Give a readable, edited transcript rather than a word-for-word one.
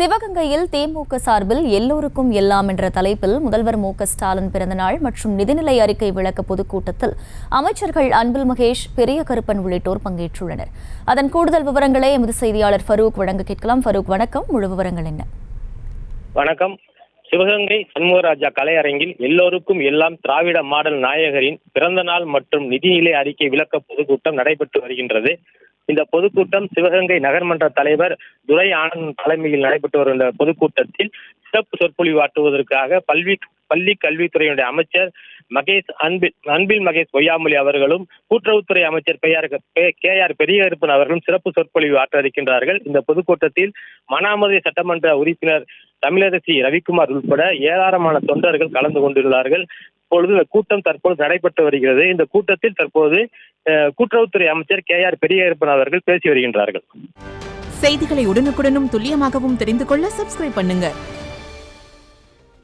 சிவகங்கையில் தேமுக சார்பில் எல்லோருக்கும் எல்லாம் என்ற தலைப்பில் முதல்வர் மு.க.ஸ்டாலின் பிறந்தநாள் மற்றும் நிதிநிலை அறிக்கை விளக்க பொதுக்கூட்டத்தில் அமைச்சர்கள் அன்பில் மகேஷ், பெரிய கருப்பன் உள்ளிட்டோர் பங்கேற்றுள்ளனர். அதன் கூடுதல் விவரங்களை எமது செய்தியாளர் ஃபரூக் வழங்க கேட்கலாம். ஃபரூக், வணக்கம். முழு விவரங்கள் என்ன? வணக்கம். சிவகங்கை சண்முகராஜா கலையரங்கில் எல்லோருக்கும் எல்லாம் திராவிட மாடல் நாயகரின் பிறந்த நாள் மற்றும் நிதிநிலை அறிக்கை விளக்க பொதுக்கூட்டம் நடைபெற்று வருகின்றது. இந்த பொதுக்கூட்டம் சிவகங்கை நகர்மன்ற தலைவர் துரை ஆனந்த் தலைமையில் நடைபெற்று வரும் இந்த பொதுக்கூட்டத்தில் சிறப்பு சொற்பொழிவாற்றுவதற்காக பள்ளி கல்வித்துறையினுடைய அமைச்சர் அன்பில் மகேஷ் பொய்யாமொழி அவர்களும் கூட்டுறவுத்துறை அமைச்சர் கே.ஆர். பெரியகருப்பன் அவர்களும் சிறப்பு சொற்பொழிவு ஆற்ற இருக்கின்றார்கள். இந்த பொதுக்கூட்டத்தில் மானாமதுரை சட்டமன்ற உறுப்பினர் தமிழரசி ரவிக்குமார் உட்பட ஏராளமான தொண்டர்கள் கலந்து கொண்டுள்ளார்கள். இப்பொழுது இந்த கூட்டம் தற்போது நடைபெற்று வருகிறது. இந்த கூட்டத்தில் தற்போது கூட்டுறவுத்துறை அமைச்சர் கே.ஆர். பெரியகருப்பன் அவர்கள் பேசி வருகின்றார்கள். செய்திகளை உடனுக்குடனும் துல்லியமாகவும் தெரிந்து கொள்ள சப்ஸ்கிரைப் பண்ணுங்க.